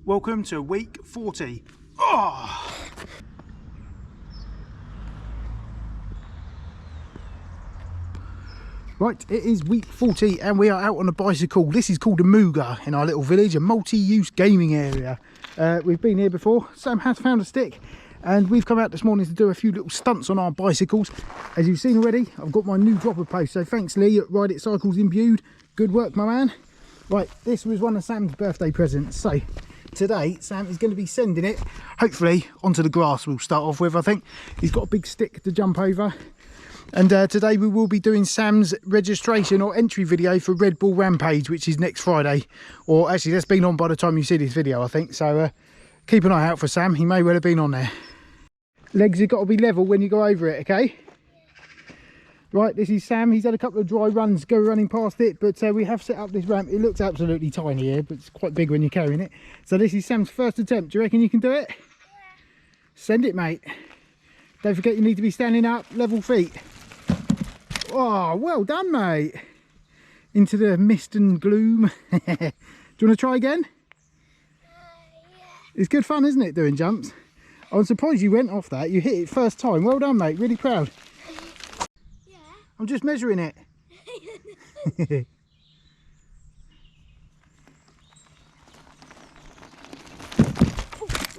Welcome to week 40. Oh! Right, it is week 40 and we are out on a bicycle. This is called a Mooga in our little village, a multi-use gaming area. We've been here before. Sam has found a stick and we've come out this morning to do a few little stunts on our bicycles. As you've seen already, I've got my new dropper post, so thanks Lee at Ride It Cycles Imbued. Good work, my man. Right, this was one of Sam's birthday presents, so today Sam is going to be sending it hopefully onto the grass. We'll start off with, I think he's got a big stick to jump over, and today we will be doing Sam's registration or entry video for Red Bull Rampage, which is next Friday, or actually that's been on by the time you see this video, I think. So keep an eye out for Sam, he may well have been on there. Legs have got to be level when you go over it, okay? Right, this is Sam. He's had a couple of dry runs go running past it, but we have set up this ramp. It looks absolutely tiny here, but it's quite big when you're carrying it. So this is Sam's first attempt. Do you reckon you can do it? Yeah. Send it, mate. Don't forget you need to be standing up, level feet. Oh, well done, mate. Into the mist and gloom. Do you want to try again? Yeah. It's good fun, isn't it, doing jumps? I'm surprised you went off that. You hit it first time. Well done, mate. Really proud. I'm just measuring it.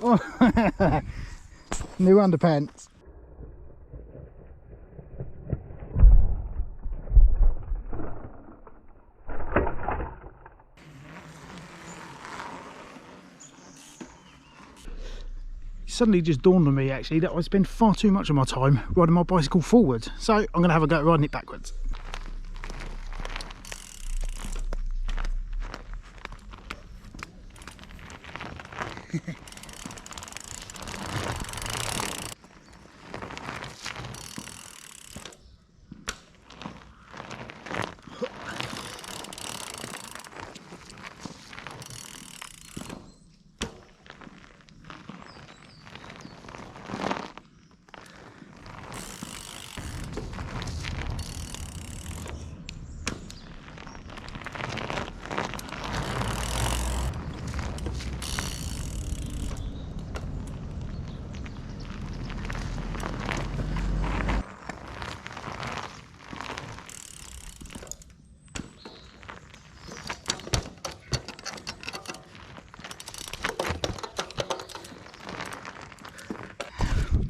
Oh, new underpants. Suddenly just dawned on me actually that I spend far too much of my time riding my bicycle forward, so I'm going to have a go at riding it backwards.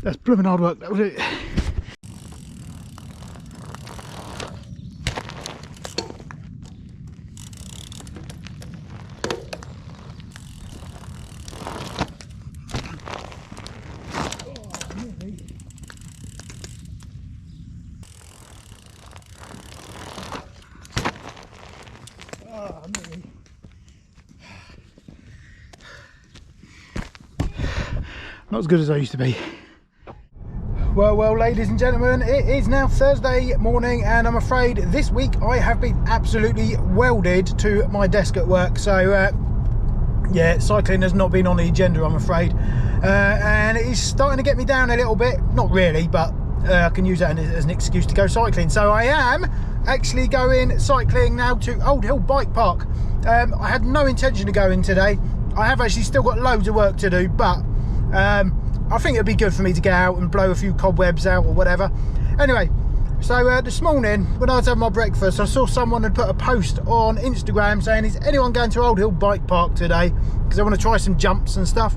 That's blooming hard work, that was it. Not as good as I used to be. Well, ladies and gentlemen, it is now Thursday morning and I'm afraid this week I have been absolutely welded to my desk at work. So yeah, cycling has not been on the agenda, I'm afraid, and it is starting to get me down a little bit. Not really, but I can use that as an excuse to go cycling. So I am actually going cycling now to Old Hill Bike Park. I had no intention of going today. I have actually still got loads of work to do, but I think it'd be good for me to get out and blow a few cobwebs out or whatever. Anyway, so this morning when I was having my breakfast, I saw someone had put a post on Instagram saying, is anyone going to Old Hill Bike Park today? Because I want to try some jumps and stuff.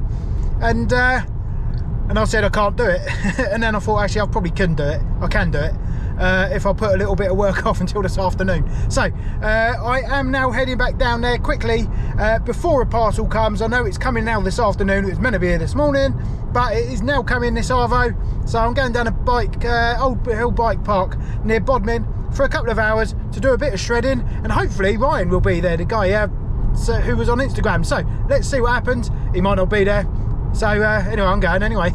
And I said I can't do it. And then I thought actually I probably couldn't do it. I can do it if I put a little bit of work off until this afternoon. So I am now heading back down there quickly before a parcel comes. I know it's coming now this afternoon. It was meant to be here this morning, but it is now coming this arvo. So I'm going down a Old Hill Bike Park near Bodmin for a couple of hours to do a bit of shredding, and hopefully Ryan will be there, the guy who was on Instagram. So let's see what happens. He might not be there. So anyway, I'm going anyway.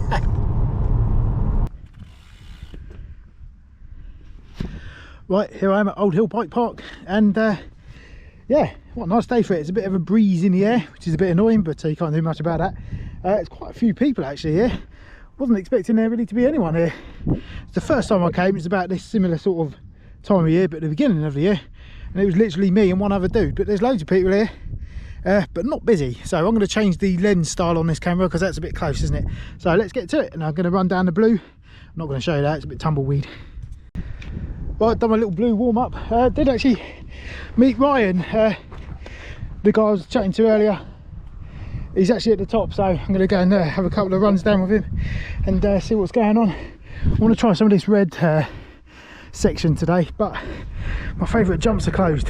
Right, here I am at Old Hill Bike Park, and yeah, what a nice day for it. It's a bit of a breeze in the air, which is a bit annoying, but you can't do much about that. It's quite a few people actually here. Wasn't expecting there really to be anyone here. It's the first time I came, it's about this similar sort of time of year, but at the beginning of the year, and it was literally me and one other dude, but there's loads of people here. but not busy. So I'm going to change the lens style on this camera because that's a bit close, isn't it? So let's get to it, and I'm going to run down the blue. I'm not going to show you that, it's a bit tumbleweed. Right, done my little blue warm-up. Did actually meet Ryan, the guy I was chatting to earlier. He's actually at the top, so I'm going to go and have a couple of runs down with him and see what's going on. I want to try some of this red section today, but my favourite jumps are closed.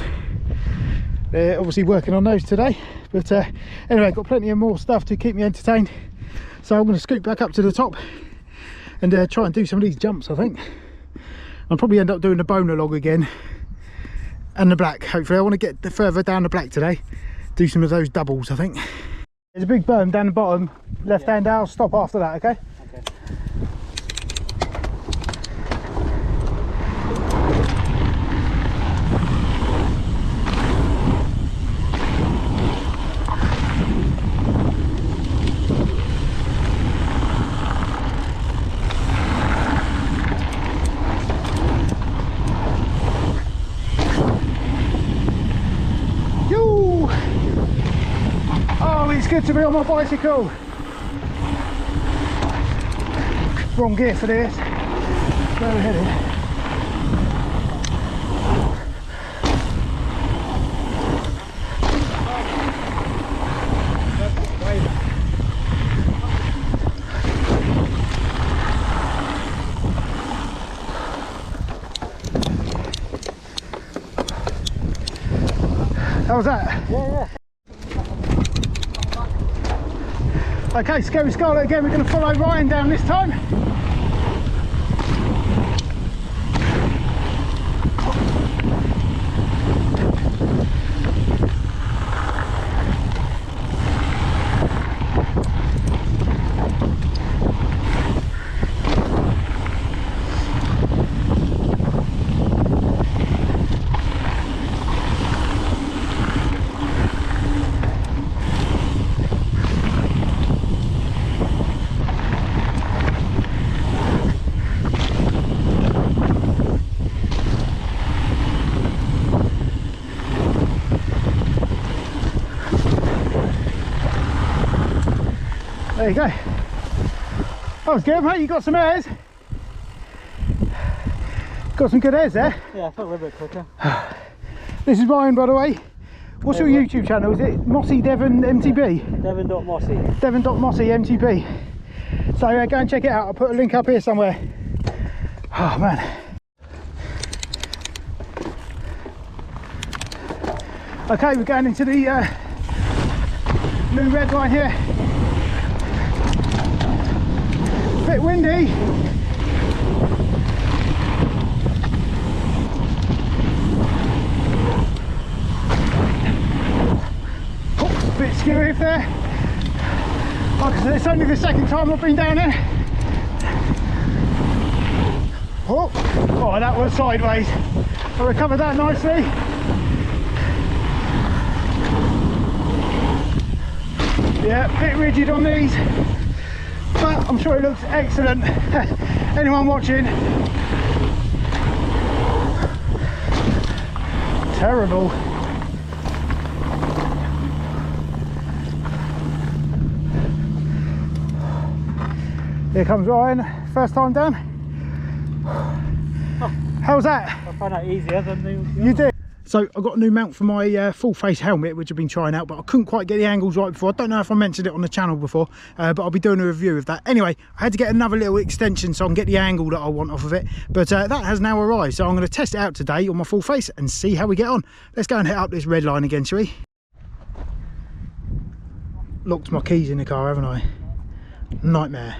They're obviously working on those today, but anyway, got plenty of more stuff to keep me entertained, so I'm going to scoot back up to the top and try and do some of these jumps. I think I'll probably end up doing the boner log again and the black. Hopefully I want to get further down the black today, do some of those doubles. I think there's a big berm down the bottom, left hand out. I'll stop after that. Okay. It's good to be on my bicycle. Wrong gear for this. Where we're headed. How was that? Yeah. Okay, Scary Scarlet again. We're going to follow Ryan down this time. There you go. That was good, mate. You got some airs. Got some good airs there. Yeah, I felt a little bit quicker. This is Ryan, by the way. What's your YouTube channel? Is it Mossy Devon MTB? Devon.Mossy. Devon.Mossy MTB. So go and check it out. I'll put a link up here somewhere. Oh man. Okay, we're going into the new red line here. Bit windy. Oh, bit scary up there. Like I said, it's only the second time I've been down here. Oh, that was sideways. I recovered that nicely. Yeah, a bit rigid on these, but I'm sure it looks excellent. Anyone watching? Terrible. Here comes Ryan, first time down. How was that? I found that easier than the You did? So I got a new mount for my full face helmet, which I've been trying out, but I couldn't quite get the angles right before. I don't know if I mentioned it on the channel before, but I'll be doing a review of that. Anyway, I had to get another little extension so I can get the angle that I want off of it, but that has now arrived. So I'm going to test it out today on my full face and see how we get on. Let's go and hit up this red line again, shall we? Locked my keys in the car, haven't I? Nightmare.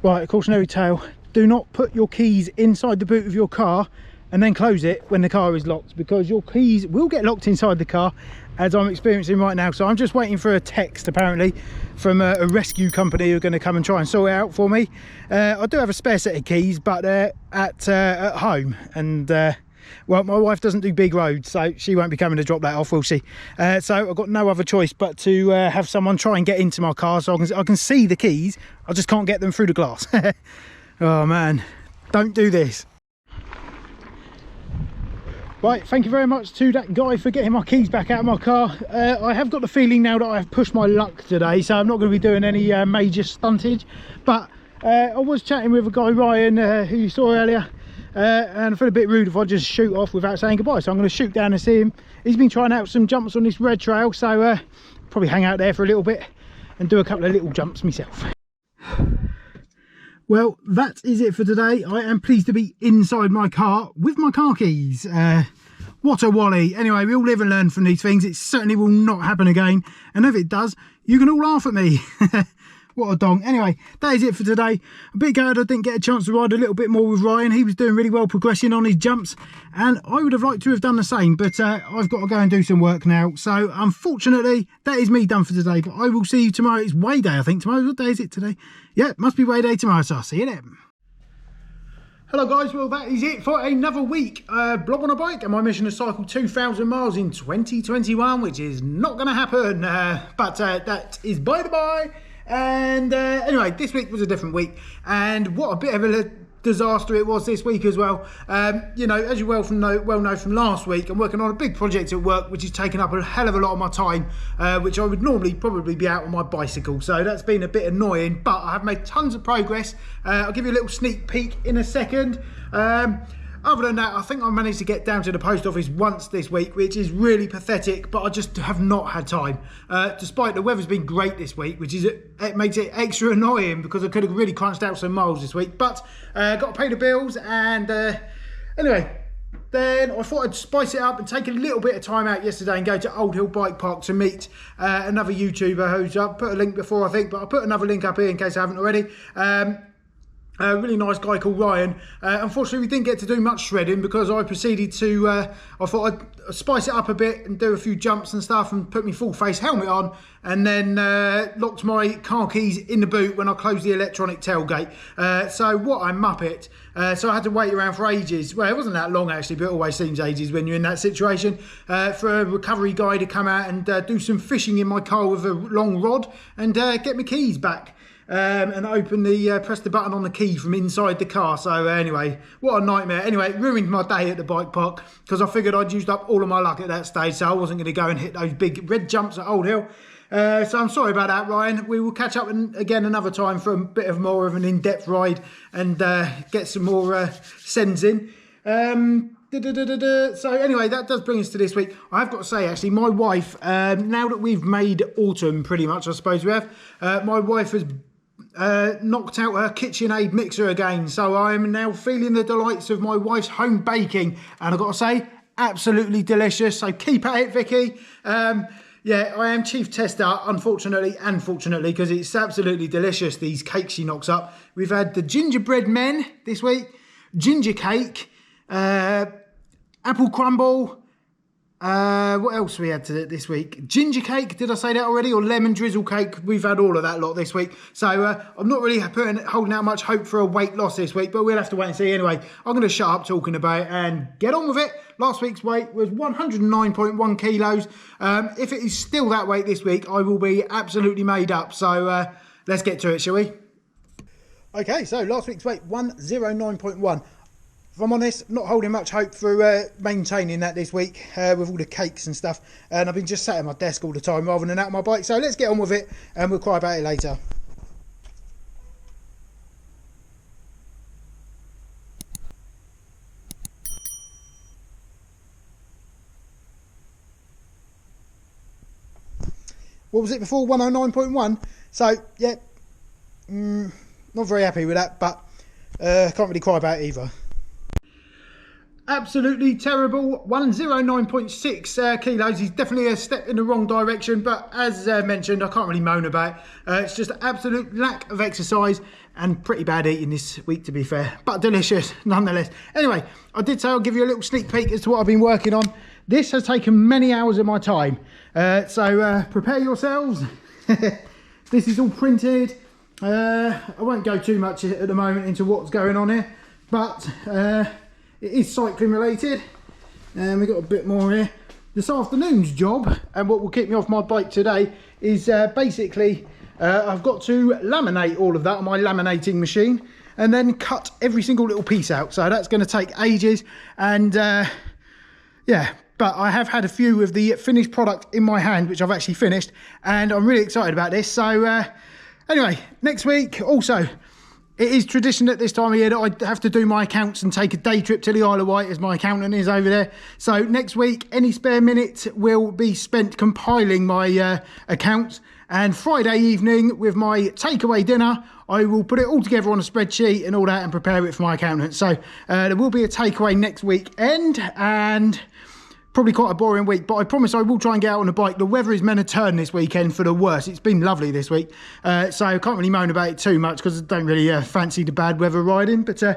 Right, cautionary tale, do not put your keys inside the boot of your car and then close it when the car is locked, because your keys will get locked inside the car, as I'm experiencing right now. So I'm just waiting for a text apparently from a rescue company who are going to come and try and sort it out for me. I do have a spare set of keys, but they're at home, and well, my wife doesn't do big roads, so she won't be coming to drop that off, we'll see. So I've got no other choice but to have someone try and get into my car so I can see the keys. I just can't get them through the glass. Oh man, don't do this. Right, thank you very much to that guy for getting my keys back out of my car. I have got the feeling now that I've pushed my luck today, so I'm not going to be doing any major stuntage. But I was chatting with a guy, Ryan, who you saw earlier, and I feel a bit rude if I just shoot off without saying goodbye. So I'm going to shoot down and see him. He's been trying out some jumps on this red trail, so probably hang out there for a little bit and do a couple of little jumps myself. Well, that is it for today. I am pleased to be inside my car with my car keys. What a wally. Anyway, we all live and learn from these things. It certainly will not happen again. And if it does, you can all laugh at me. What a dong. Anyway, that is it for today. A bit glad I didn't get a chance to ride a little bit more with Ryan. He was doing really well progressing on his jumps, and I would have liked to have done the same, but I've got to go and do some work now. So unfortunately, that is me done for today, but I will see you tomorrow. It's Way Day, I think. Tomorrow, what day is it today? Yeah, it must be Way Day tomorrow, so I'll see you then. Hello guys, well that is it for another week. Blog on a bike, and my mission is to cycle 2,000 miles in 2021, which is not going to happen, but that is by the by. And anyway, this week was a different week, and what a bit of a disaster it was this week as well. You know, as you well know from last week, I'm working on a big project at work which is taking up a hell of a lot of my time, which I would normally probably be out on my bicycle, so that's been a bit annoying, but I have made tons of progress. I'll give you a little sneak peek in a second. Other than that, I think I managed to get down to the post office once this week, which is really pathetic, but I just have not had time. Despite the weather's been great this week, which is it makes it extra annoying because I could have really crunched out some miles this week. But got to pay the bills, and anyway, then I thought I'd spice it up and take a little bit of time out yesterday and go to Old Hill Bike Park to meet another YouTuber who's up. Put a link before, I think, but I'll put another link up here in case I haven't already. A really nice guy called Ryan. Unfortunately, we didn't get to do much shredding because I proceeded to, I thought I'd spice it up a bit and do a few jumps and stuff and put my full face helmet on, and then locked my car keys in the boot when I closed the electronic tailgate. So what a muppet. So I had to wait around for ages. Well, it wasn't that long actually, but it always seems ages when you're in that situation, for a recovery guy to come out and do some fishing in my car with a long rod and get my keys back. And press the button on the key from inside the car. So anyway, what a nightmare. Anyway, it ruined my day at the bike park because I figured I'd used up all of my luck at that stage, so I wasn't going to go and hit those big red jumps at Old Hill. So I'm sorry about that, Ryan. We will catch up again another time for a bit of more of an in-depth ride and get some more sends in. So anyway, that does bring us to this week. I have got to say, actually, my wife, now that we've made autumn pretty much, I suppose we have, my wife has knocked out her KitchenAid mixer again, so I am now feeling the delights of my wife's home baking, and I've got to say, absolutely delicious. So keep at it, Vicky. Yeah, I am chief tester, unfortunately and fortunately, because it's absolutely delicious, these cakes she knocks up. We've had the gingerbread men this week, ginger cake, apple crumble. What else we had this week? Ginger cake, did I say that already? Or lemon drizzle cake. We've had all of that lot this week. So I'm not really holding out much hope for a weight loss this week, but we'll have to wait and see. Anyway, I'm going to shut up talking about it and get on with it. Last week's weight was 109.1 kilos. If it is still that weight this week, I will be absolutely made up. So let's get to it, shall we? Okay, so last week's weight, 109.1. If I'm honest, not holding much hope for maintaining that this week with all the cakes and stuff. And I've been just sat at my desk all the time rather than out on my bike. So let's get on with it and we'll cry about it later. What was it before? 109.1. So, yeah, not very happy with that, but can't really cry about it either. Absolutely terrible. 109.6 kilos is definitely a step in the wrong direction, but as mentioned, I can't really moan about it. It's just an absolute lack of exercise and pretty bad eating this week, to be fair, but delicious nonetheless. Anyway, I did say I'll give you a little sneak peek as to what I've been working on. This has taken many hours of my time, so prepare yourselves. This is all printed. I won't go too much at the moment into what's going on here, but it is cycling related, and we've got a bit more here. This afternoon's job, and what will keep me off my bike today, is basically I've got to laminate all of that on my laminating machine and then cut every single little piece out. So that's going to take ages, and yeah, but I have had a few of the finished product in my hand, which I've actually finished, and I'm really excited about this. So anyway, next week also, it is tradition at this time of year that I have to do my accounts and take a day trip to the Isle of Wight, as my accountant is over there. So next week, any spare minutes will be spent compiling my accounts. And Friday evening, with my takeaway dinner, I will put it all together on a spreadsheet and all that and prepare it for my accountant. So there will be a takeaway next weekend, and probably quite a boring week, but I promise I will try and get out on a bike. The weather is meant to turn this weekend for the worse. It's been lovely this week, so I can't really moan about it too much because I don't really fancy the bad weather riding, but I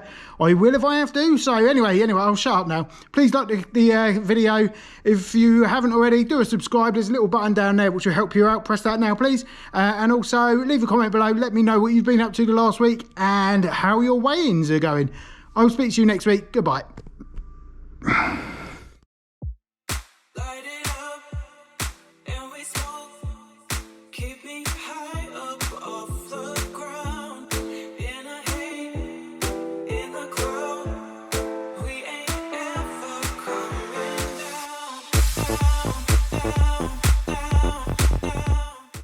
will if I have to. So anyway, I'll shut up now. Please like the video. If you haven't already, do a subscribe. There's a little button down there which will help you out. Press that now, please. And also leave a comment below. Let me know what you've been up to the last week and how your weigh-ins are going. I'll speak to you next week. Goodbye.